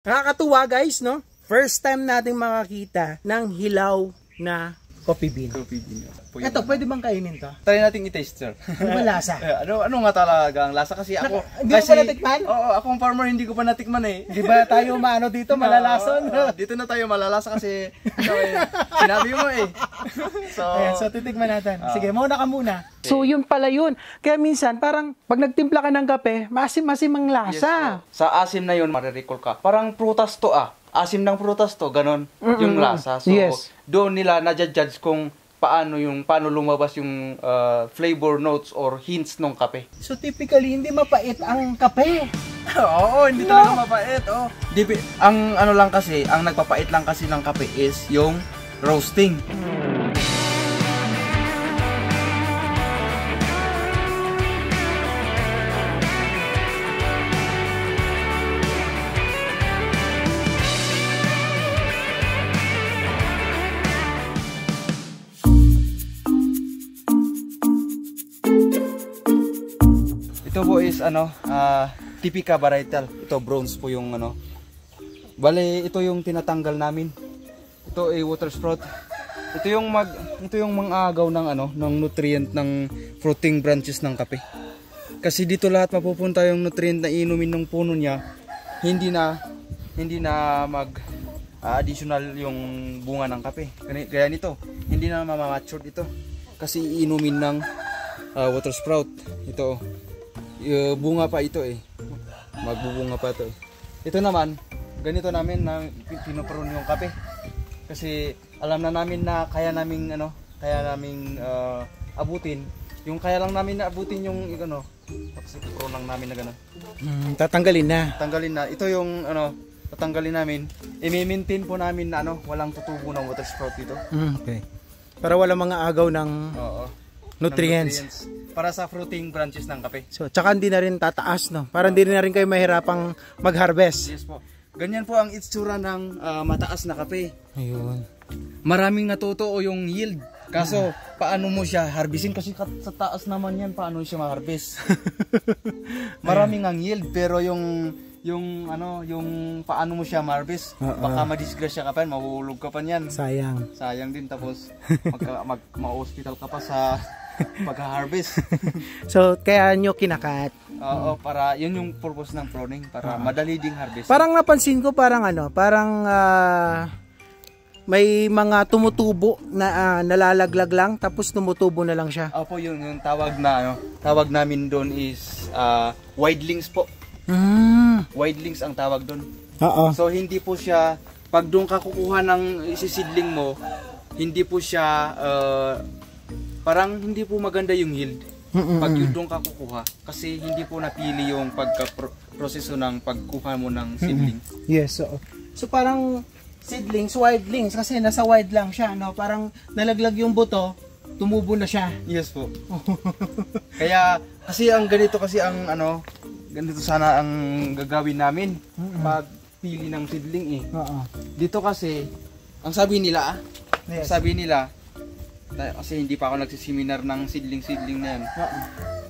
Nakakatuwa guys, no? First time nating makakita ng hilaw na coffee bean. Coffee bean. Ito, pwede bang kainin to? Try nating i-taste, sir. Ano ba lasa? ano nga talaga ang lasa kasi ako? Hindi mo pa natikman? Oo, akong farmer hindi ko pa natikman eh. Di ba tayo maano dito, malalason? Dito na tayo malalasa kasi sinabi mo eh. So titikman natin. Sige, muna ka muna. So yun pala yun. Kaya minsan parang pag nagtimpla ka ng kape, masim-masim ang lasa. Yes, sa asim na yun, marirecall ka. Parang prutas to asim ng prutas to, ganon yung lasa. So, doon nila na-judge kung paano lumabas yung flavor notes or hints ng kape. So, typically, hindi mapait ang kape. Oo, hindi talaga mapait. Oh. Ang ano lang kasi, ang nagpapait lang kasi ng kape is yung roasting. Ito po is Typica varietal. Ito bronze po yung Bale, ito yung tinatanggal namin. Ito ay water sprout. Ito yung mang-agaw ng nutrient ng fruiting branches ng kape. Kasi dito lahat mapupunta yung nutrient na inumin ng puno niya. Hindi na additional yung bunga ng kape. Kaya nito, hindi na mamamature ito. Kasi inumin ng water sprout. Ito bunga pa ito eh. Magbubunga pa ito eh. Ito naman, ganito namin na pinuprune yung kape. Kasi alam na namin na kaya namin abutin. Yung kaya lang namin na abutin yung tapos iprune lang namin na gano'n. Tatanggalin na. Tanggalin na. Ito yung tatanggalin namin. I-maintain po namin na walang tutubo ng water sprout dito. Okay. Para walang mga agaw ng nutrients. Para sa fruiting branches ng kape. So, tsaka hindi na rin tataas, no? Para hindi na rin kayo mahirapang mag-harvest. Yes po. Ganyan po ang itsura ng mataas na kape. Ayun. Maraming natutuo yung yield. Kaso, paano mo siya harvestin? Kasi sa taas naman yan, paano siya ma-harvest? Maraming ang yield, pero yung paano mo siya ma-harvest, baka ma-disgrasya ka pa, mahuhulog ka pa niyan. Sayang din, tapos ma-hospital ka pa sa pag-harvest. So, kaya nyo kinakat. Oo, para yun yung purpose ng pruning, para madali ding harvest. Parang napansin ko, parang may mga tumutubo na nalalaglag lang, tapos tumutubo na lang siya. Opo, yung tawag namin doon is widelings po. Widelings ang tawag doon. So, hindi po siya, pag doon ka kukuha ng isisidling mo, hindi po siya parang hindi po maganda yung yield pag yun doon ka kukuha, kasi hindi po napili yung pagka-proseso ng pagkuha mo ng seedling. Yes, so parang seedlings, widelings, kasi nasa wide lang siya, no? Parang nalaglag yung buto, tumubo na siya. Yes po. Kaya kasi ang ganito ganito sana ang gagawin namin pag pili ng seedling eh. Dito kasi ang sabi nila kasi hindi pa ako nagsiseminar ng seedling na yan.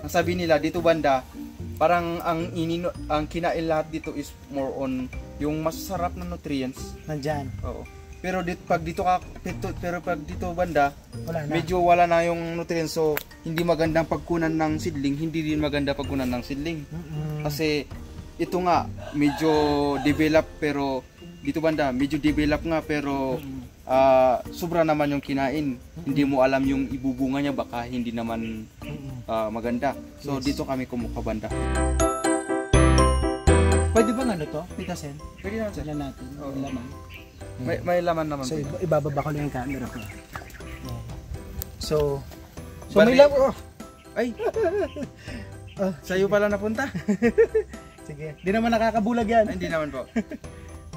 Ang sabi nila dito banda, parang ang kinain lahat dito is more on yung masasarap na nutrients nandiyan. Oo. Pero pag dito banda, medyo wala na yung nutrients, so hindi magandang pagkunan ng seedling, hindi din maganda pagkunan ng seedling. Kasi ito nga medyo develop, pero dito banda medyo develop nga, pero sobra naman yung kinain. Hindi mo alam yung ibubunga niya, baka hindi naman maganda. So dito kami kumuha banda. Pwede bang to? Pitasin? Pwede naman sir. Natin. Laman. May laman naman. So ibababa ko lang yung camera ko. So may laman. Ay! Sa'yo pala napunta? Sige. Hindi naman nakakabulag yan. Hindi naman po.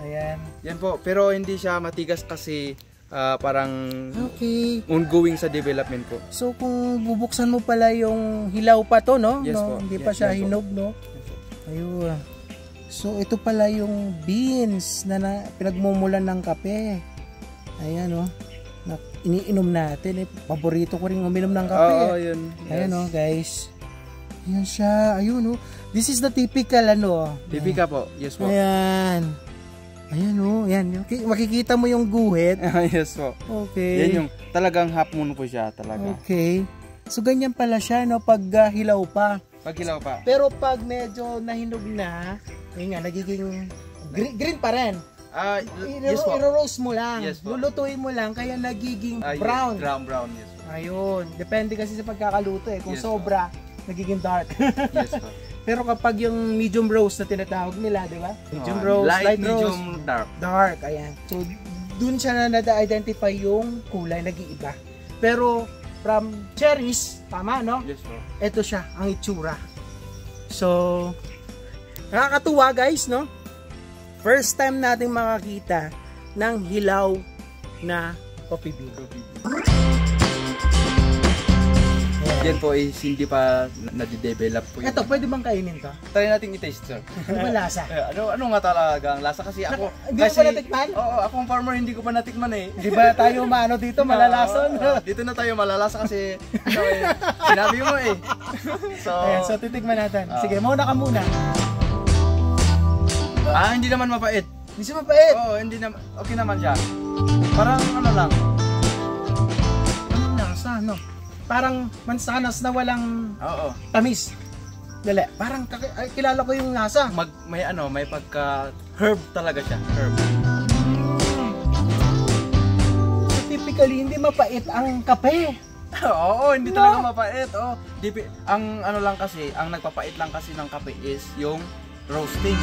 Ayan. Yan po. Pero hindi siya matigas kasi parang ongoing sa development po. So kung bubuksan mo pala yung hilaw pa to, no? Yes po. Hindi pa siya hinog, no? Ayun. So ito pala yung beans na pinagmumulan ng kape. Ayan, no? Iniinom natin. Paborito ko rin uminom ng kape. Oo, yun. Ayan, no, guys. Ayan siya. Ayun, no? This is the typical, Typical po. Yes po. Ayan. Yan, makikita mo yung guhit. Yes po. Okay. Yan yung talagang half moon po siya talaga. Okay. So ganyan pala siya, no, pag hilaw pa. Pag hilaw pa. Pero pag medyo nahinog na, yun nga, nagiging green pa rin. Yes po. I-roast mo lang. Yes po. Lulutuin mo lang, kaya nagiging brown. Brown, yes po. Ayun. Depende kasi sa pagkakaluto eh. Kung sobra, nagiging dark. Yes po. Pero kapag yung medium roast na tinatawag nila, di ba? Medium roast, light roast. Medium, dark. Dark, ayan. So, dun siya na na-identify yung kulay, nag-iiba. Pero, from cherries, tama, no? Yes po. Ito siya, ang itsura. So, nakakatuwa guys, no? First time nating makakita ng hilaw na coffee bean. Yan po is hindi pa nade-develop po. Ito, pwede bang kainin to? Try natin i-taste, sir. Ano ba lasa? Ano nga talaga ang lasa kasi ako. Hindi mo pa natikman? Oo, akong farmer hindi ko pa natikman eh. Di ba tayo maano dito, malalason? Dito na tayo malalasa kasi sinabi mo eh. So titikman natin. Sige, muna ka muna. Hindi naman mapait. Hindi siya mapait. Oo, hindi naman. Okay naman siya. Parang ano lang. Anong lasa, no? Parang mansanas na walang tamis. Dali, parang kilala ko yung lasa. May pagka herb talaga siya, herb. So, typically hindi mapait ang kape. Oo, hindi talaga mapait. Oh, ang ano lang kasi, ang nagpapait lang kasi ng kape is yung roasting.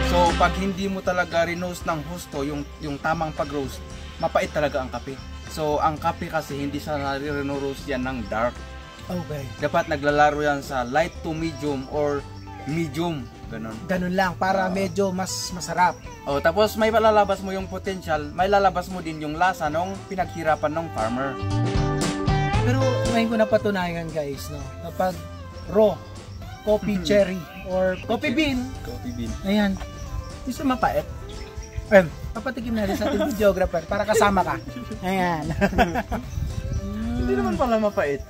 So, pag hindi mo talaga rinost ng husto yung tamang pag-roast, mapait talaga ang kape. So, ang kape kasi hindi sa nare-roast yan ng dark. Okay. Dapat naglalaro yan sa light to medium or medium. Ganon. Ganun lang, para medyo mas masarap. Tapos may lalabas mo yung potential, may lalabas mo din yung lasa ng pinaghirapan ng farmer. Pero ngayon ko napatunayan guys, no, kapag raw coffee cherry or coffee bean, ayan, hindi siya mapait. Papatikim natin sa ating videographer para kasama ka. Ayan. Hindi naman pala mapait.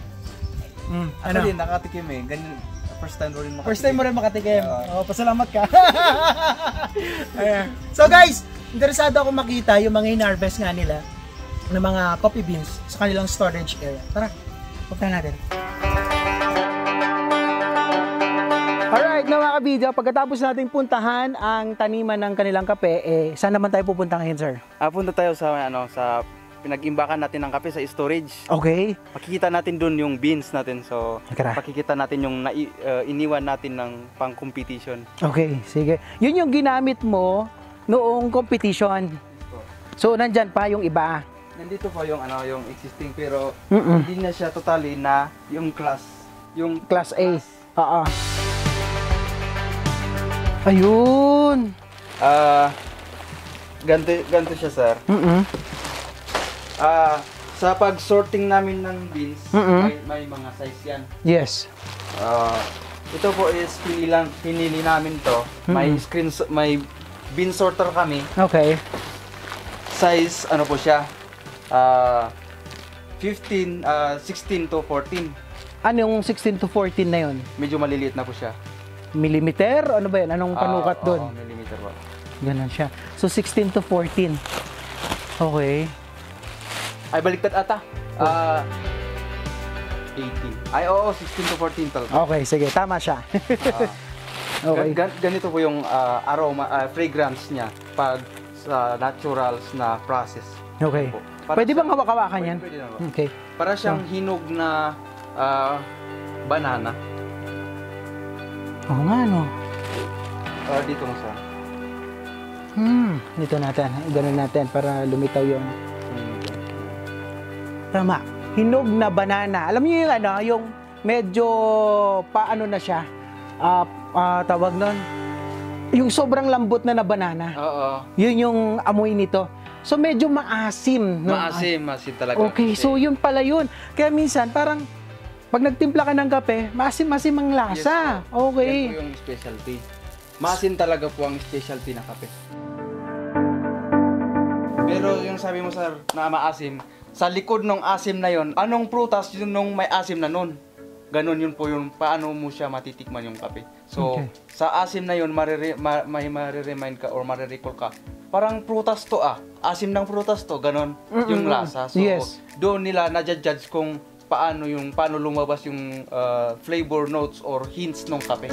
Ano? Din, nakatikim eh. Ganyan, first time mo rin makatikim. First time mo rin makatikim. Pasalamat ka. Ayan. So guys, interesado ako makita yung mga in-harvest nga nila ng mga coffee beans sa kanilang storage area. Tara, punta natin. Alright, mga ka-video, pagkatapos nating puntahan ang taniman ng kanilang kape, saan naman tayo pupunta ngayon, sir? Punta tayo sa sa pinag-imbakan natin ng kape sa storage. Okay. Makikita natin dun yung beans natin. So, makikita natin yung iniwan natin ng pang-competition. Okay, sige. Yun yung ginamit mo noong competition. So, nandyan pa yung iba. Nandito po yung yung existing pero hindi na siya totally na yung class. Yung class A. Oo. Ayun. Ganito siya, sir. Sa pag-sorting namin ng beans, may mga size yan. Yes. Ito po is pinili namin to. May bean sorter kami. Okay. Size ano po siya? 16 to 14. Ano yung 16 to 14 na yun? Medyo maliliit na po siya. Millimeter? Ano ba yan? Anong panukat doon? Millimeter po. Ganun siya. So 16 to 14. Okay. Ay, baliktad ata. 18. Ay, oo, 16 to 14 talaga. Okay, sige. Tama siya. Okay. Ganito po yung aroma, fragrance niya pag sa naturals na process. Okay. Pwede bang hawak-hawakan yan? Pwede na. Okay. Para siyang hinog na banana. Oo nga, no? Dito mo sa... Dito natin. Ganun natin para lumitaw yung... Tama. Hinog na banana. Alam niyo yung yung medyo paano na siya? Tawag nun? Yung sobrang lambot na banana. Oo. Yun yung amoy nito. So medyo maasim. No? Maasim talaga. Okay, so yun pala yun. Kaya minsan parang pag nagtimpla ka ng kape, maasim-maasim ang lasa. Yes, okay. Yan po yung specialty. Maasim talaga po ang specialty na kape. Pero yung sabi mo, sir, na maasim, sa likod ng asim na yon, anong prutas yun nung may asim na nun? Ganon yun po yung paano mo siya matitikman yung kape. So, Okay. sa asim na yun, may mariremind ka or marirecall ka. Parang prutas to asim ng prutas to, ganon yung lasa. So, Yes. doon nila na-judge kung paano lumabas yung flavor notes or hints ng kape.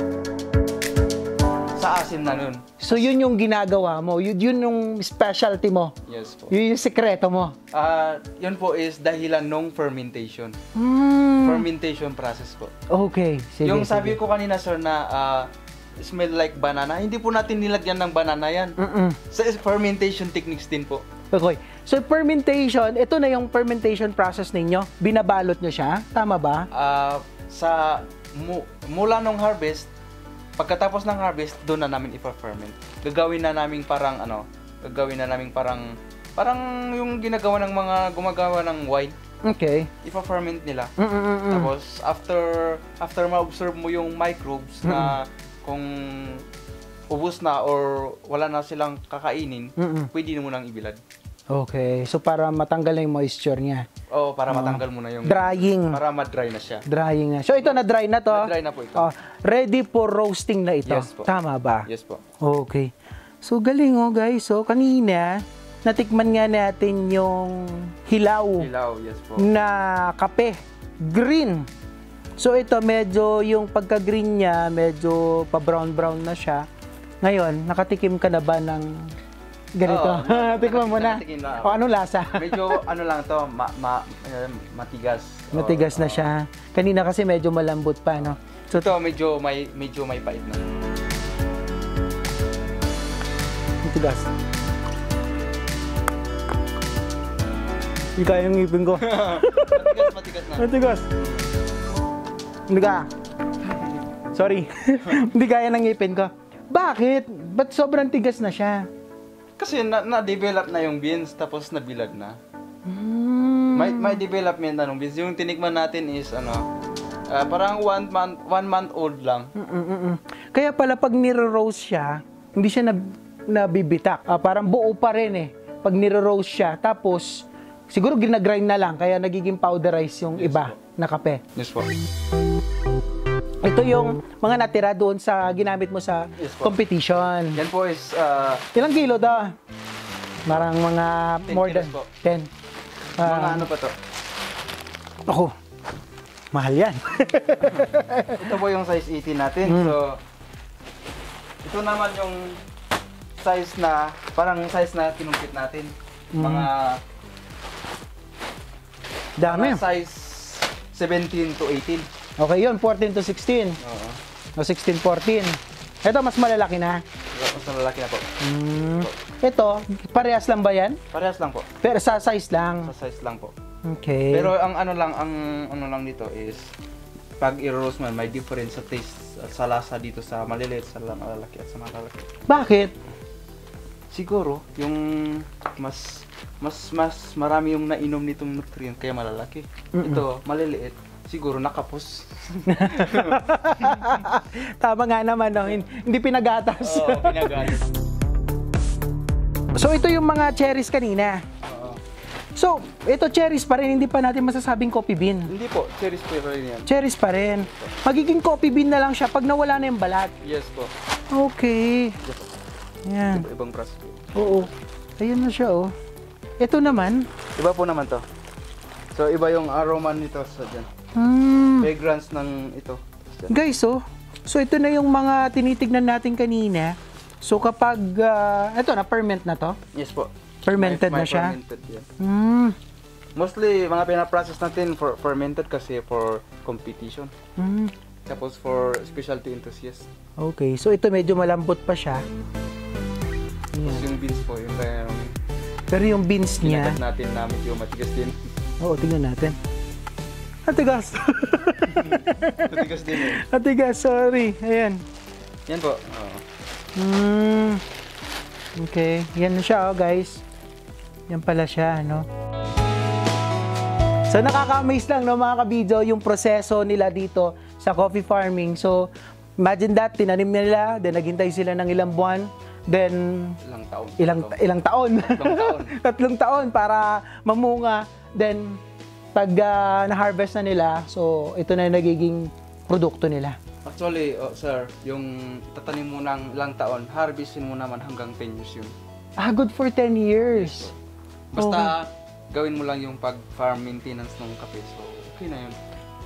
Sa asim na nun. So yun yung ginagawa mo, yun yung specialty mo. Yes po. Yun yung sekreto mo. Yun po is dahilan ng fermentation. Fermentation process po. Okay. Sige, Yung sabi ko kanina, sir, na smell like banana, hindi po natin nilagyan ng banana yan. Sa fermentation techniques din po. Okay. So fermentation, ito na yung fermentation process ninyo. Binabalot nyo siya, tama ba? Mula nung harvest, pagkatapos ng harvest, doon na namin ipa-ferment. Gagawin na namin parang yung ginagawa ng mga gumagawa ng wine. Okay. Ipa-ferment nila. Tapos after ma-observe mo yung microbes na kung ubos na or wala na silang kakainin, pwede mo nang ibilad. Okay. So para matanggal na yung moisture niya. Oo, para matanggal mo na yung Drying. para ma-dry na siya. Drying na. So ito na dry na to. Na-dry na po ito. Ready for roasting na ito. Yes po. Tama ba? Yes po. Okay. So galing guys. So kanina natikman nga natin yung hilaw Yes po. na kape. Green. So ito medyo yung pagka-green niya, medyo pa-brown-brown na siya. Ngayon, nakatikim ka na ba ng ganito? Tikman mo na. Nakatikim na ako. O anong lasa? Medyo ano lang to, matigas. Matigas na siya. Kanina kasi medyo malambot pa, no? So ito medyo may pait na. Matigas. Hindi kaya yung ngipin ko. Matigas na. Matigas. Hindi ka. Sorry. Hindi kaya ng ngipin ko. Bakit? Ba't sobrang tigas na siya? Kasi na-develop na yung beans tapos nabilad na. May development na ng beans. Yung tinikman natin is parang 1 month old lang. Kaya pala pag niro-roast siya, hindi siya nabibitak. Parang buo pa rin eh. Pag niro-roast siya, tapos siguro ginagrind na lang, kaya nagiging powderized yung iba na kape. Yes po. Ito yung mga natira doon sa ginamit mo sa competition. Yan po is Ilang kilo daw? Marang mga 10 more than kilos po. 10. mga ano pa to. Ako, mahal yan. Ito po yung size 18 natin. So, ito naman yung size na, parang size na kinumpit natin. Mga Dami. size 17 to 18. Okay yun, 14 to 16. Oo. O 16, 14. Ito, mas malalaki na. Mas lalaki na po. Ito, parehas lang ba yan? Parehas lang po. Pero sa size lang. Sa size lang po. Okay. Pero ang ano lang dito is pag i-roast man, may difference sa taste at sa lasa dito sa maliliit, sa malalaki at sa malalaki. Bakit? Siguro yung mas marami yung nainom nitong nutrient kaya malalaki. Ito maliliit, siguro nakapos. Tama nga naman, no? Hindi pinagatas. Oo, pinagatas. So ito yung mga cherries kanina. Oo. So, ito cherries pa rin, hindi pa natin masasabing coffee bean. Hindi po, cherries po rin yan. Cherries pa rin. Magiging coffee bean na lang siya pag nawala na yung balat. Yes po. Okay. Yes po. Yan. Ibang process po. Oo. Ayun na siya, oh. Ito naman. Iba po naman to. So, iba yung aroma nito sa dyan. Fragrance ng ito. Guys, oh. So, ito na yung mga tinitignan natin kanina. So, kapag, ito na, ferment na to. Yes po. Fermented na siya. Fermented yan. Mostly, mga pinaprocess natin for fermented kasi for competition. Tapos for specialty enthusiasts. Okay. So, ito medyo malambot pa siya. Tapos yung beans po, yung kaya Pero yung beans niya, pinagat natin na medyo matigas din. oo, tingnan natin. Matigas. Matigas din eh. Matigas, sorry. Ayan. Yan po. Oo. Okay. Yan na siya, oh, guys. Yan pala siya, no? So, nakaka-amaze lang, no, mga kabidyo, yung proseso nila dito sa coffee farming. So, imagine that, tinanim nila, then naghintay sila ng ilang buwan, then Ilang taon. ilang taon. 3 taon. 3 taon para mamunga. Then, pag na-harvest na nila, so ito na yung nagiging produkto nila. Actually, sir, yung tatanim mo ng ilang taon, harvestin mo naman hanggang 10 years yun. Good for 10 years. Basta gawin mo lang yung pag-farm maintenance ng kape. So, okay na yun.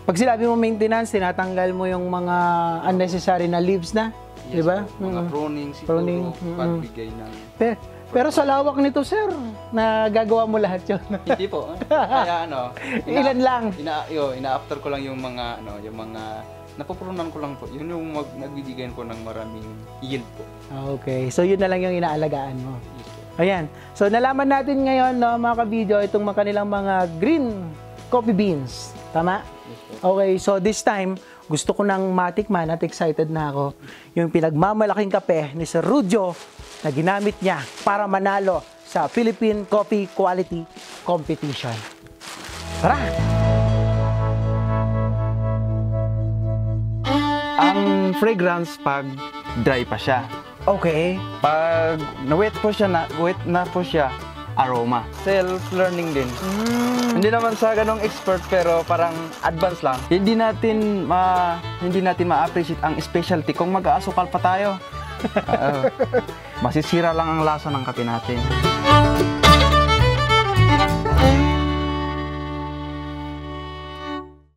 Pag sinabi mo maintenance, tinatanggal mo yung mga unnecessary na leaves na, di ba? Mga pruning, siguro, pagbigay ng... Pero sa lawak nito, sir, nagagawa mo lahat yun. Hindi po. Kaya Ilan lang? Ina-after ko lang yung mga, yung mga napuprunan ko lang po. Yun yung nagbibigyan ko ng maraming yield po. Okay. So, yun na lang yung inaalagaan mo. Yes, po. Ayan. So, nalaman natin ngayon, no, mga ka-video, itong kanilang mga green coffee beans. Tama? Yes, po. Okay. So, this time, gusto ko nang matikman at excited na ako yung pinagmamalaking kape ni Sir Rudio na ginamit niya para manalo sa Philippine Coffee Quality Competition. Tara! Ang fragrance pag dry pa siya. Okay. Pag na-wet na po siya, aroma. Self-learning din. Hindi naman sa ganong expert pero parang advanced lang. Hindi natin ma-appreciate ang specialty kung mag-aasukal pa tayo. Masisira lang ang lasa ng kape natin.